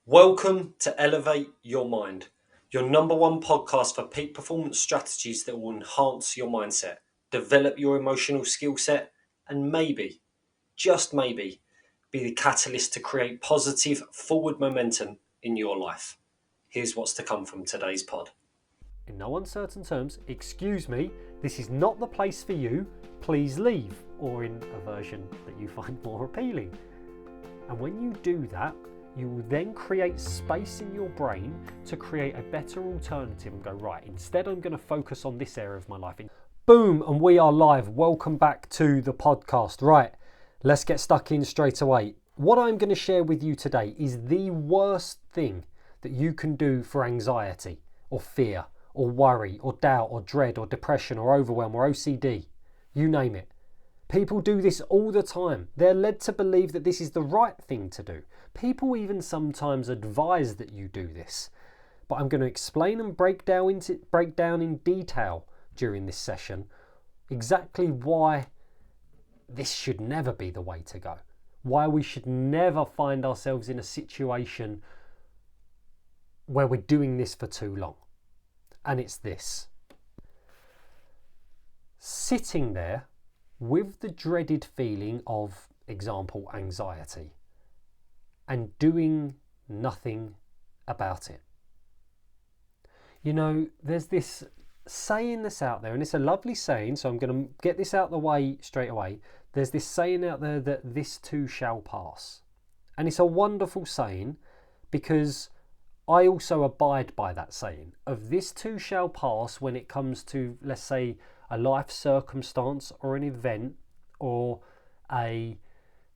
Welcome to Elevate Your Mind, your number one podcast for peak performance strategies that will enhance your mindset, develop your emotional skill set, and maybe, just maybe, be the catalyst to create positive forward momentum in your life. Here's what's to come from today's pod. In no uncertain terms, excuse me, this is not the place for you, please leave, or in a version that you find more appealing. And when you do that, you will then create space in your brain to create a better alternative and go, right, instead I'm going to focus on this area of my life. Boom, and we are live. Welcome back to the podcast. Right, let's get stuck in straight away. What I'm going to share with you today is the worst thing that you can do for anxiety or fear or worry or doubt or dread or depression or overwhelm or OCD. You name it. People do this all the time. They're led to believe that this is the right thing to do. People even sometimes advise that you do this. But I'm going to explain and break down in detail during this session exactly why this should never be the way to go. Why we should never find ourselves in a situation where we're doing this for too long. And it's this. Sitting there with the dreaded feeling of, example, anxiety, and doing nothing about it. You know, there's this saying that's out there, and it's a lovely saying, so I'm going to get this out the way straight away. There's this saying out there that this too shall pass. And it's a wonderful saying because I also abide by that saying of this too shall pass when it comes to, let's say, a life circumstance or an event or a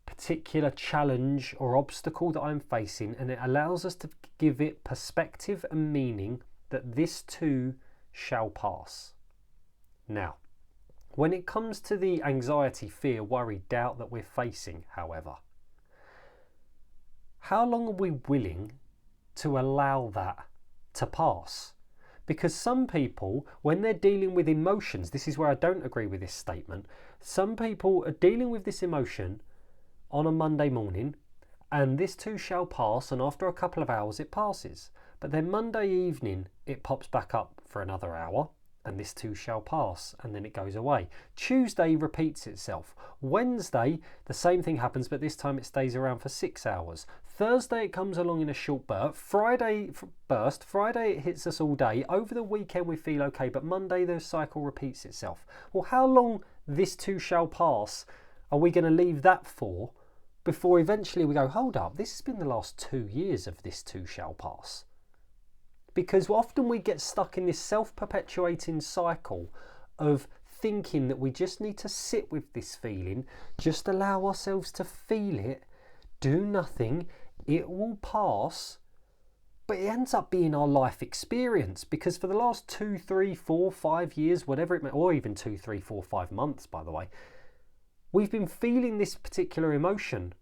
particular challenge or obstacle that I'm facing, and it allows us to give it perspective and meaning that this too shall pass. Now, when it comes to the anxiety, fear, worry, doubt that we're facing, however, how long are we willing to allow that to pass? Because some people, when they're dealing with emotions, this is where I don't agree with this statement, some people are dealing with this emotion on a Monday morning, and this too shall pass, and after a couple of hours it passes. But then Monday evening it pops back up for another hour, and this too shall pass, and then it goes away. Tuesday repeats itself. Wednesday, the same thing happens, but this time it stays around for 6 hours. Thursday, it comes along in a short Friday it hits us all day. Over the weekend, we feel okay, but Monday, the cycle repeats itself. Well, how long this too shall pass are we going to leave that for before eventually we go, hold up, this has been the last 2 years of this too shall pass? Because often we get stuck in this self-perpetuating cycle of thinking that we just need to sit with this feeling, just allow ourselves to feel it, do nothing, it will pass, but it ends up being our life experience, because for the last 2, 3, 4, 5 years, whatever it may, or even 2, 3, 4, 5 months, by the way, we've been feeling this particular emotion.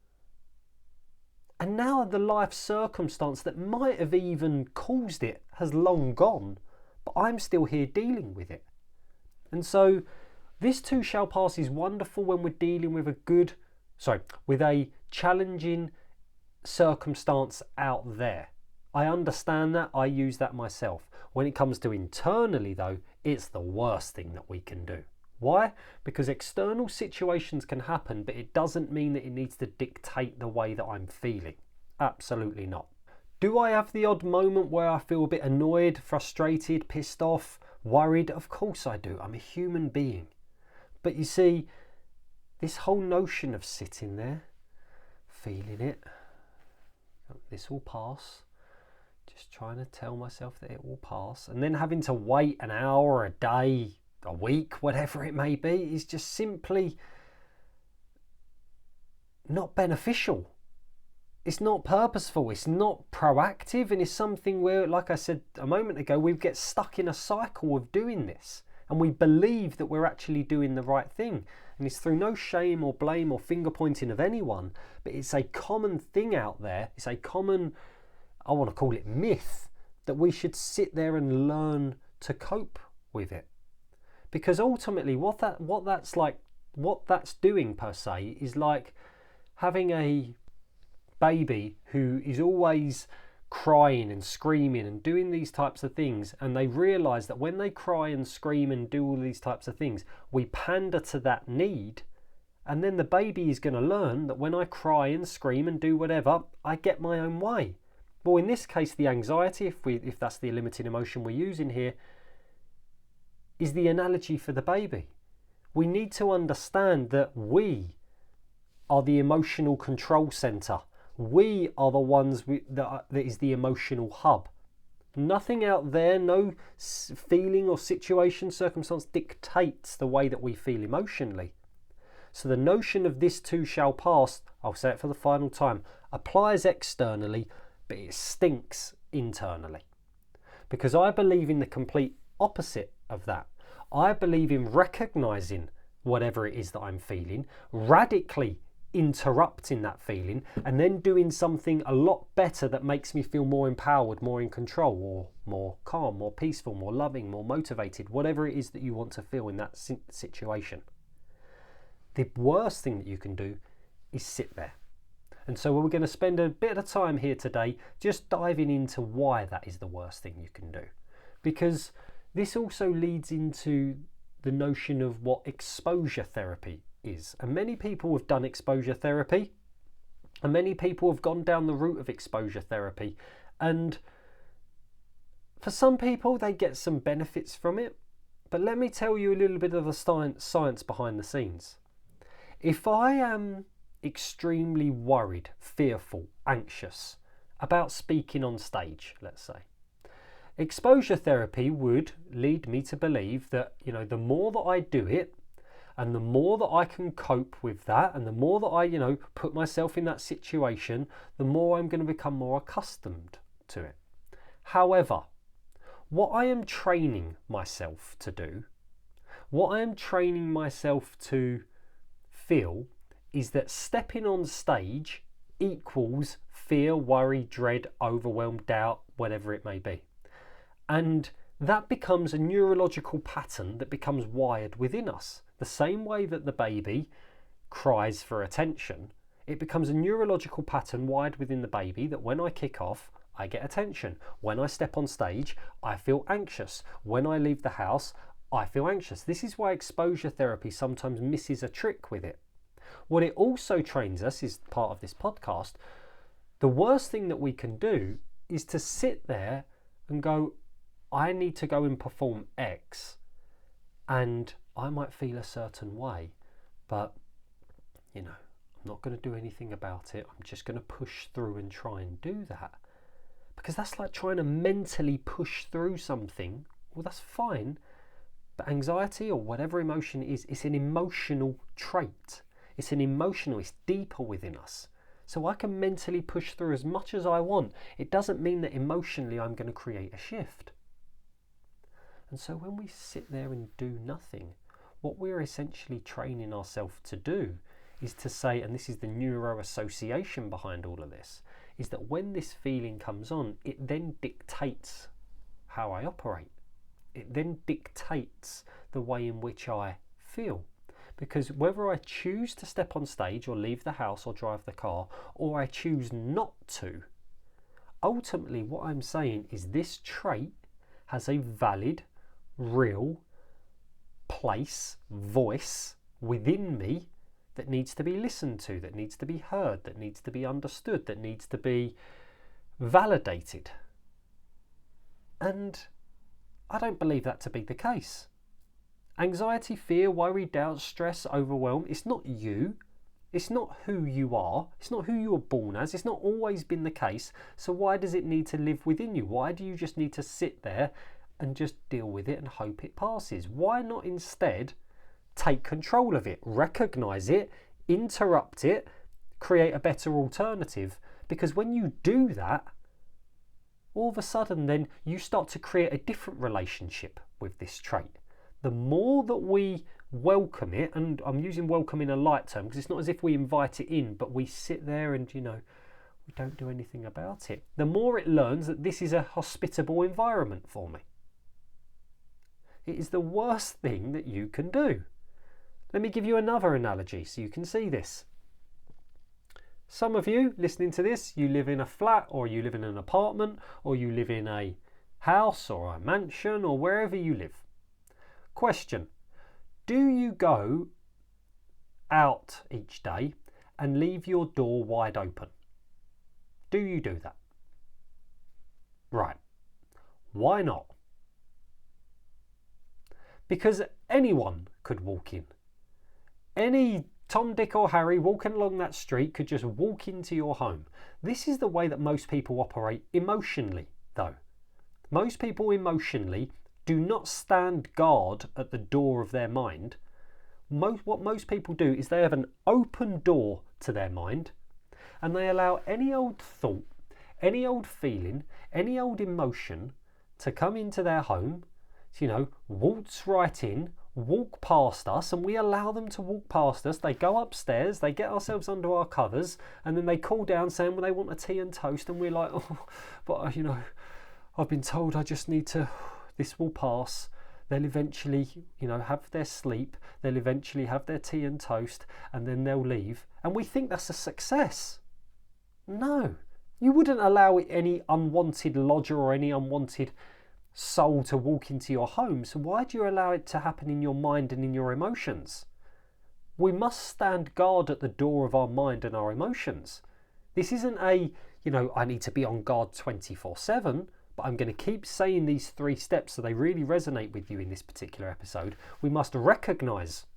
And now the life circumstance that might have even caused it has long gone, but I'm still here dealing with it. And so this too shall pass is wonderful when we're dealing with with a challenging circumstance out there. I understand that, I use that myself. When it comes to internally though, it's the worst thing that we can do. Why? Because external situations can happen, but it doesn't mean that it needs to dictate the way that I'm feeling. Absolutely not. Do I have the odd moment where I feel a bit annoyed, frustrated, pissed off, worried? Of course I do. I'm a human being. But you see, this whole notion of sitting there, feeling it, this will pass, just trying to tell myself that it will pass, and then having to wait an hour, a day, a week, whatever it may be, is just simply not beneficial. It's not purposeful, it's not proactive, and it's something where, like I said a moment ago, we get stuck in a cycle of doing this, and we believe that we're actually doing the right thing. And it's through no shame or blame or finger pointing of anyone, but it's a common thing out there, it's a common, I want to call it myth, that we should sit there and learn to cope with it. Because ultimately what that's doing per se is like having a baby who is always crying and screaming and doing these types of things, and they realise that when they cry and scream and do all these types of things, we pander to that need, and then the baby is going to learn that when I cry and scream and do whatever, I get my own way. Well, in this case, the anxiety, if that's the limiting emotion we're using here, is the analogy for the baby. We need to understand that we are the emotional control centre. We are the ones that is the emotional hub. Nothing out there, no feeling or situation, circumstance dictates the way that we feel emotionally. So the notion of this too shall pass, I'll say it for the final time, applies externally, but it stinks internally. Because I believe in the complete opposite of that. I believe in recognising whatever it is that I'm feeling, radically interrupting that feeling, and then doing something a lot better that makes me feel more empowered, more in control, or more calm, more peaceful, more loving, more motivated, whatever it is that you want to feel in that situation. The worst thing that you can do is sit there. And so we're going to spend a bit of time here today just diving into why that is the worst thing you can do. Because this also leads into the notion of what exposure therapy is. And many people have done exposure therapy, and many people have gone down the route of exposure therapy. And for some people, they get some benefits from it. But let me tell you a little bit of the science behind the scenes. If I am extremely worried, fearful, anxious about speaking on stage, let's say, exposure therapy would lead me to believe that, the more that I do it, and the more that I can cope with that, and the more that I, put myself in that situation, the more I'm going to become more accustomed to it. However, what I am training myself to do, what I am training myself to feel, is that stepping on stage equals fear, worry, dread, overwhelm, doubt, whatever it may be. And that becomes a neurological pattern that becomes wired within us. The same way that the baby cries for attention, it becomes a neurological pattern wired within the baby that when I kick off, I get attention. When I step on stage, I feel anxious. When I leave the house, I feel anxious. This is why exposure therapy sometimes misses a trick with it. What it also trains us, is part of this podcast, the worst thing that we can do is to sit there and go, I need to go and perform X, and I might feel a certain way, but I'm not going to do anything about it. I'm just going to push through and try and do that. Because that's like trying to mentally push through something. Well, that's fine, but anxiety or whatever emotion it is, it's an emotional trait. It's deeper within us. So I can mentally push through as much as I want. It doesn't mean that emotionally I'm going to create a shift. And so when we sit there and do nothing, what we're essentially training ourselves to do is to say, and this is the neuroassociation behind all of this, is that when this feeling comes on, it then dictates how I operate. It then dictates the way in which I feel. Because whether I choose to step on stage or leave the house or drive the car, or I choose not to, ultimately what I'm saying is this trait has a valid, real place, voice within me that needs to be listened to, that needs to be heard, that needs to be understood, that needs to be validated. And I don't believe that to be the case. Anxiety, fear, worry, doubt, stress, overwhelm, it's not you. It's not who you are. It's not who you were born as. It's not always been the case. So why does it need to live within you? Why do you just need to sit there and just deal with it and hope it passes? Why not instead take control of it, recognise it, interrupt it, create a better alternative? Because when you do that, all of a sudden then you start to create a different relationship with this trait. The more that we welcome it, and I'm using welcome in a light term because it's not as if we invite it in, but we sit there and, we don't do anything about it. The more it learns that this is a hospitable environment for me. It is the worst thing that you can do. Let me give you another analogy so you can see this. Some of you listening to this, you live in a flat, or you live in an apartment, or you live in a house or a mansion, or wherever you live. Question: do you go out each day and leave your door wide open? Do you do that? Right. Why not? Because anyone could walk in. Any Tom, Dick or Harry walking along that street could just walk into your home. This is the way that most people operate emotionally, though. Most people emotionally do not stand guard at the door of their mind. What most people do is they have an open door to their mind, and they allow any old thought, any old feeling, any old emotion to come into their home, waltz right in, walk past us, and we allow them to walk past us. They go upstairs, they get ourselves under our covers, and then they call down saying, well, they want a tea and toast, and we're like, oh, but I've been told I just need to, this will pass. They'll eventually, have their sleep, they'll eventually have their tea and toast, and then they'll leave. And we think that's a success. No, you wouldn't allow any unwanted lodger or any unwanted soul to walk into your home. So why do you allow it to happen in your mind and in your emotions? We must stand guard at the door of our mind and our emotions. This isn't I need to be on guard 24/7, but I'm going to keep saying these 3 steps so they really resonate with you in this particular episode. We must recognize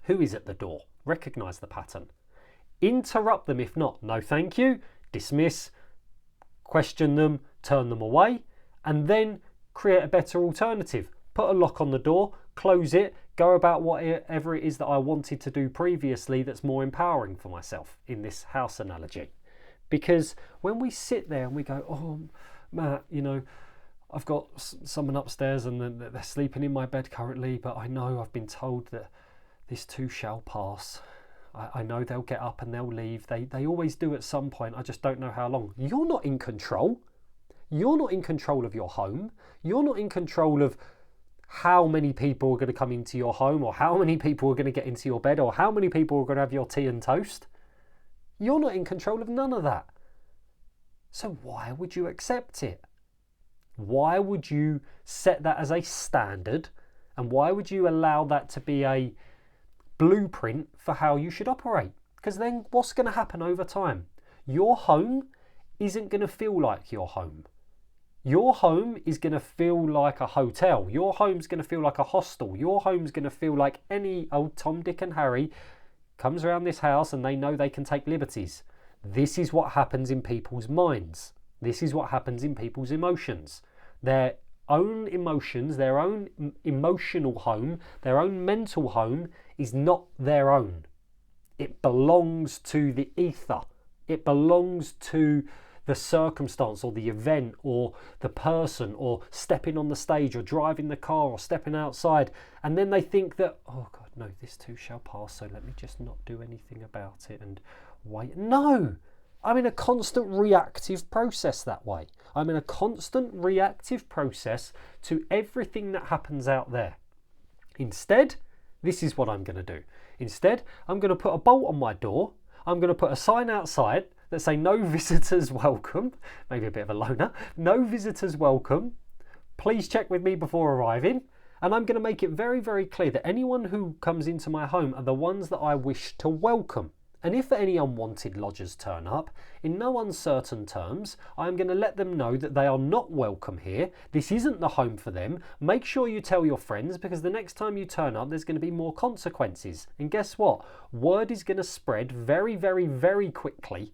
who is at the door, recognize the pattern, interrupt them if not, no thank you, dismiss, question them, turn them away, and then create a better alternative. Put a lock on the door, close it, go about whatever it is that I wanted to do previously that's more empowering for myself in this house analogy. Because when we sit there and we go, oh, Matt, I've got someone upstairs and they're sleeping in my bed currently, but I know I've been told that this too shall pass. I know they'll get up and they'll leave. They always do at some point. I just don't know how long. You're not in control. You're not in control of your home. You're not in control of how many people are going to come into your home, or how many people are going to get into your bed, or how many people are going to have your tea and toast. You're not in control of none of that. So why would you accept it? Why would you set that as a standard? And why would you allow that to be a blueprint for how you should operate? Because then what's going to happen over time? Your home isn't going to feel like your home. Your home is going to feel like a hotel. Your home's going to feel like a hostel. Your home's going to feel like any old Tom, Dick and Harry comes around this house and they know they can take liberties. This is what happens in people's minds. This is what happens in people's emotions. Their own emotions, their own emotional home, their own mental home is not their own. It belongs to the ether. It belongs to the circumstance or the event or the person, or stepping on the stage or driving the car or stepping outside. And then they think that, oh God, no, this too shall pass, so let me just not do anything about it and wait. No, I'm in a constant reactive process that way. I'm in a constant reactive process to everything that happens out there. Instead, this is what I'm going to do. Instead, I'm going to put a bolt on my door. I'm going to put a sign outside that say no visitors welcome. Maybe a bit of a loner. No visitors welcome. Please check with me before arriving. And I'm going to make it very, very clear that anyone who comes into my home are the ones that I wish to welcome. And if any unwanted lodgers turn up, in no uncertain terms, I'm going to let them know that they are not welcome here. This isn't the home for them. Make sure you tell your friends, because the next time you turn up, there's going to be more consequences. And guess what? Word is going to spread very, very, very quickly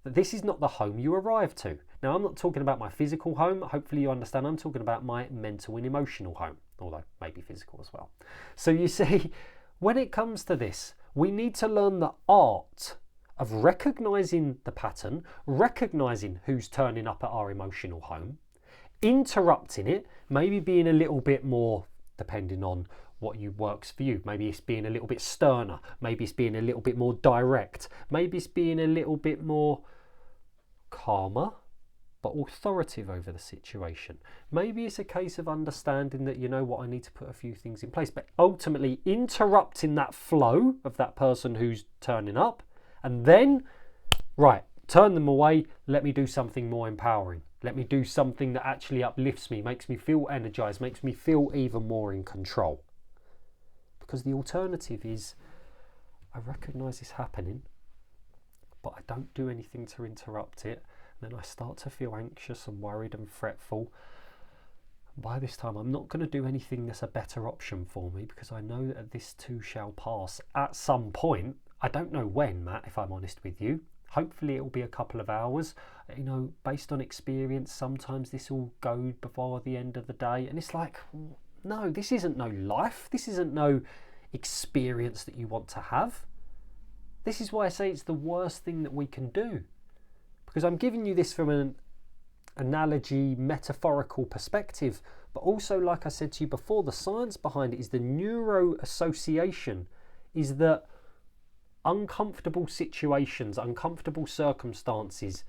that this is not the home you arrived to. Now, I'm not talking about my physical home. Hopefully you understand. I'm talking about my mental and emotional home, although maybe physical as well. So you see, when it comes to this, we need to learn the art of recognizing the pattern, recognizing who's turning up at our emotional home, interrupting it, maybe being a little bit more, depending on what works for you. Maybe it's being a little bit sterner. Maybe it's being a little bit more direct. Maybe it's being a little bit more calmer, but authoritative over the situation. Maybe it's a case of understanding that, you know what, I need to put a few things in place, but ultimately interrupting that flow of that person who's turning up, and then Right, turn them away. Let me do something more empowering. Let me do something that actually uplifts me, makes me feel energized, makes me feel even more in control. Because the alternative is, I recognize this happening, but I don't do anything to interrupt it. And then I start to feel anxious and worried and fretful. And by this time, I'm not going to do anything that's a better option for me, because I know that this too shall pass at some point. I don't know when, Matt, if I'm honest with you. Hopefully it will be a couple of hours. You know, based on experience, sometimes this will go before the end of the day. And it's like, no, this isn't no life. This isn't no experience that you want to have. This is why I say it's the worst thing that we can do. Because I'm giving you this from an analogy, metaphorical perspective. But also, like I said to you before, the science behind it is the neuro association, is that uncomfortable situations, uncomfortable circumstances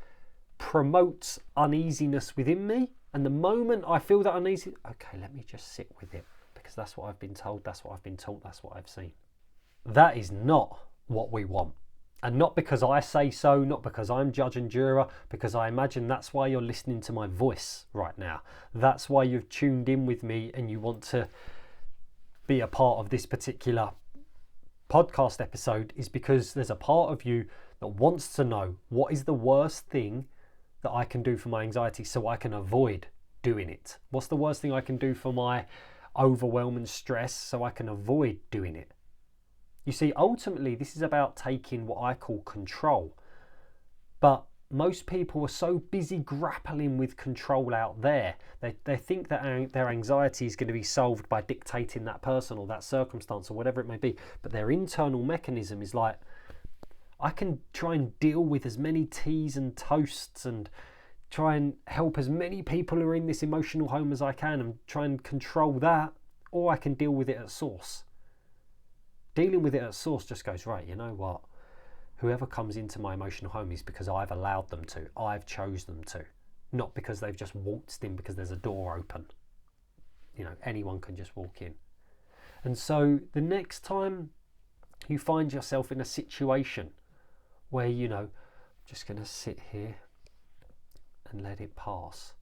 promotes uneasiness within me. And the moment I feel that uneasy, okay, let me just sit with it, because that's what I've been told, that's what I've been taught, that's what I've seen. That is not what we want. And not because I say so, not because I'm judge and juror, because I imagine that's why you're listening to my voice right now. That's why you've tuned in with me and you want to be a part of this particular podcast episode, is because there's a part of you that wants to know what is the worst thing that I can do for my anxiety so I can avoid doing it. What's the worst thing I can do for my overwhelming stress so I can avoid doing it? You see, ultimately this is about taking what I call control. But most people are so busy grappling with control out there. They think that their anxiety is going to be solved by dictating that person or that circumstance or whatever it may be. But their internal mechanism is like, I can try and deal with as many teas and toasts and try and help as many people who are in this emotional home as I can and try and control that, or I can deal with it at source. Dealing with it at source just goes, right, you know what? Whoever comes into my emotional home is because I've allowed them to. I've chose them to. Not because they've just waltzed in because there's a door open. You know, anyone can just walk in. And so the next time you find yourself in a situation where, you know, I'm just going to sit here and let it pass,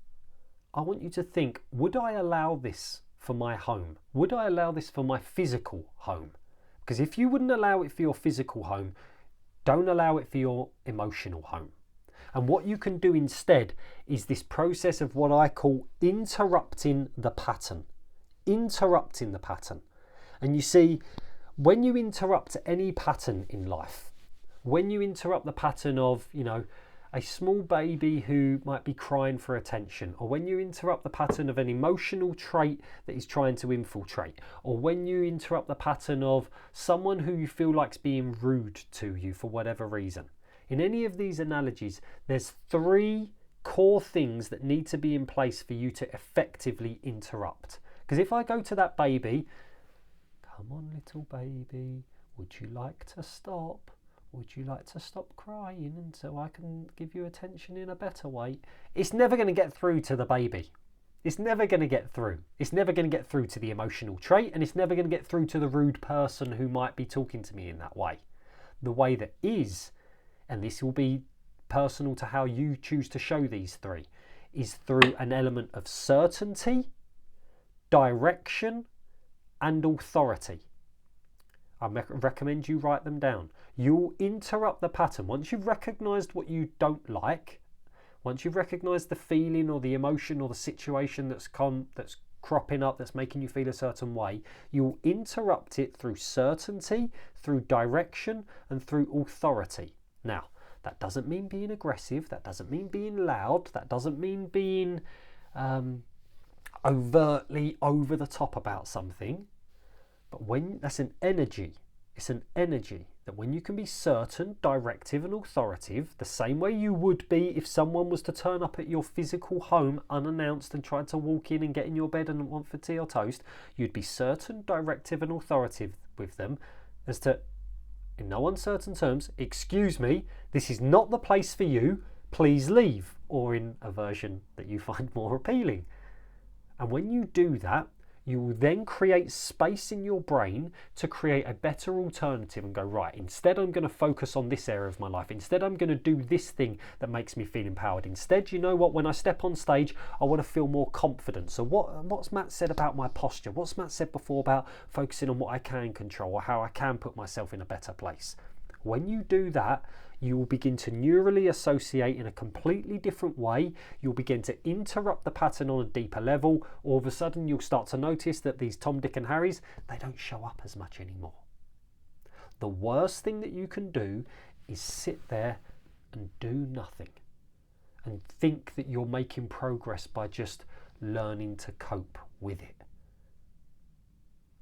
I want you to think, would I allow this for my home? Would I allow this for my physical home? Because if you wouldn't allow it for your physical home, don't allow it for your emotional home. And what you can do instead is this process of what I call interrupting the pattern. Interrupting the pattern. And you see, when you interrupt any pattern in life, when you interrupt the pattern of, you know, a small baby who might be crying for attention, or when you interrupt the pattern of an emotional trait that is trying to infiltrate, or when you interrupt the pattern of someone who you feel like's being rude to you for whatever reason. In any of these analogies, there's 3 core things that need to be in place for you to effectively interrupt. Because if I go to that baby, come on little baby, would you like to stop? Would you like to stop crying and so I can give you attention in a better way? It's never going to get through to the baby. It's never going to get through. It's never going to get through to the emotional trait, and it's never going to get through to the rude person who might be talking to me in that way. The way that is, and this will be personal to how you choose to show these 3, is through an element of certainty, direction, and authority. I recommend you write them down. You'll interrupt the pattern. Once you've recognised what you don't like, once you've recognised the feeling or the emotion or the situation that's cropping up, that's making you feel a certain way, you'll interrupt it through certainty, through direction, and through authority. Now, that doesn't mean being aggressive, that doesn't mean being loud, that doesn't mean being overtly over the top about something. But when that's an energy, it's an energy that when you can be certain, directive and authoritative, the same way you would be if someone was to turn up at your physical home unannounced and tried to walk in and get in your bed and want for tea or toast, you'd be certain, directive and authoritative with them as to, in no uncertain terms, excuse me, this is not the place for you, please leave, or in a version that you find more appealing. And when you do that, you will then create space in your brain to create a better alternative and go, right, instead I'm going to focus on this area of my life. Instead I'm going to do this thing that makes me feel empowered. Instead, you know what, when I step on stage, I want to feel more confident. So what's Matt said about my posture? What's Matt said before about focusing on what I can control or how I can put myself in a better place? When you do that, you will begin to neurally associate in a completely different way. You'll begin to interrupt the pattern on a deeper level. All of a sudden, you'll start to notice that these Tom, Dick and Harrys, they don't show up as much anymore. The worst thing that you can do is sit there and do nothing and think that you're making progress by just learning to cope with it.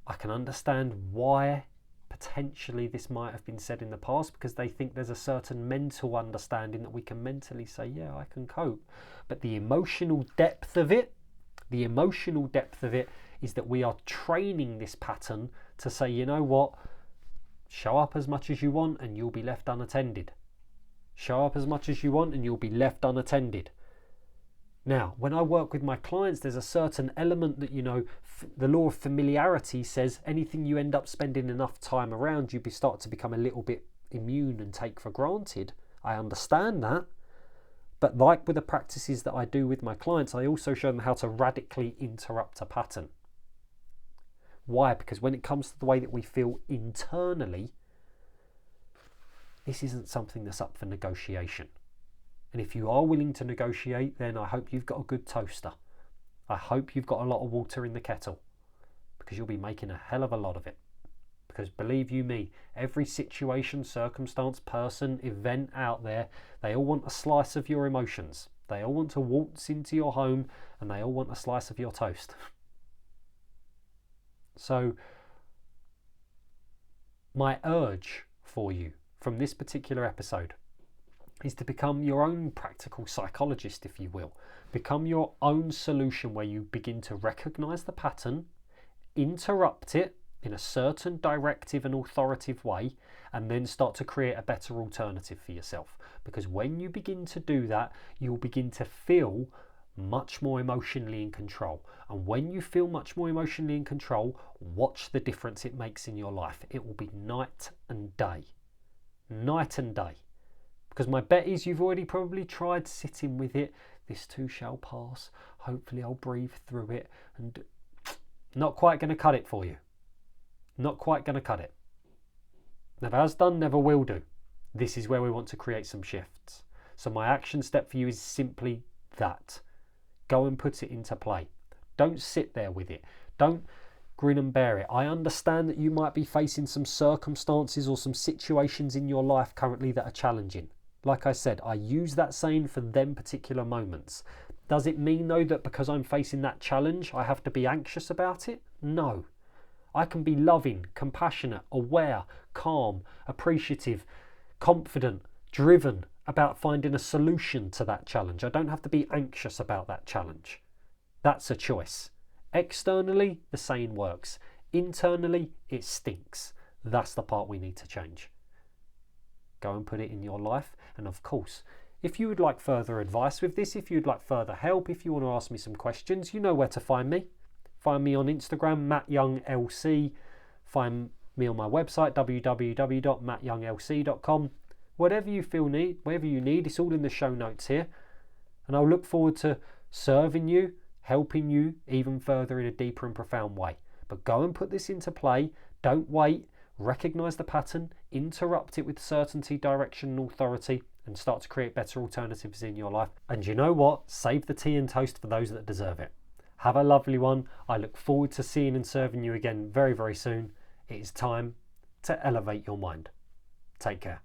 I can understand why potentially this might have been said in the past, because they think there's a certain mental understanding that we can mentally say, yeah, I can cope. But the emotional depth of it is that we are training this pattern to say, you know what, show up as much as you want and you'll be left unattended. Show up as much as you want and you'll be left unattended. Now, when I work with my clients, there's a certain element that, you know, the law of familiarity says anything you end up spending enough time around, you start to become a little bit immune and take for granted. I understand that. But like with the practices that I do with my clients, I also show them how to radically interrupt a pattern. Why? Because when it comes to the way that we feel internally, this isn't something that's up for negotiation. And if you are willing to negotiate, then I hope you've got a good toaster. I hope you've got a lot of water in the kettle, because you'll be making a hell of a lot of it. Because believe you me, every situation, circumstance, person, event out there, they all want a slice of your emotions. They all want to waltz into your home and they all want a slice of your toast. So my urge for you from this particular episode is to become your own practical psychologist, if you will. Become your own solution, where you begin to recognize the pattern, interrupt it in a certain directive and authoritative way, and then start to create a better alternative for yourself. Because when you begin to do that, you'll begin to feel much more emotionally in control. And when you feel much more emotionally in control, watch the difference it makes in your life. It will be night and day. Night and day. Because my bet is you've already probably tried sitting with it. This too shall pass. Hopefully I'll breathe through it. And not quite going to cut it for you. Not quite going to cut it. Never has done, never will do. This is where we want to create some shifts. So my action step for you is simply that. Go and put it into play. Don't sit there with it. Don't grin and bear it. I understand that you might be facing some circumstances or some situations in your life currently that are challenging. Like I said, I use that saying for them particular moments. Does it mean though that because I'm facing that challenge, I have to be anxious about it? No. I can be loving, compassionate, aware, calm, appreciative, confident, driven about finding a solution to that challenge. I don't have to be anxious about that challenge. That's a choice. Externally, the saying works. Internally, it stinks. That's the part we need to change. Go and put it in your life. And of course, if you would like further advice with this, if you'd like further help, if you want to ask me some questions, you know where to find me. Find me on Instagram, MattYoungLC. Find me on my website, www.mattyounglc.com. Whatever you need, it's all in the show notes here. And I'll look forward to serving you, helping you even further in a deeper and profound way. But go and put this into play. Don't wait. Recognize the pattern, interrupt it with certainty, direction and authority, and start to create better alternatives in your life. And you know what? Save the tea and toast for those that deserve it. Have a lovely one. I look forward to seeing and serving you again very, very soon. It is time to elevate your mind. Take care.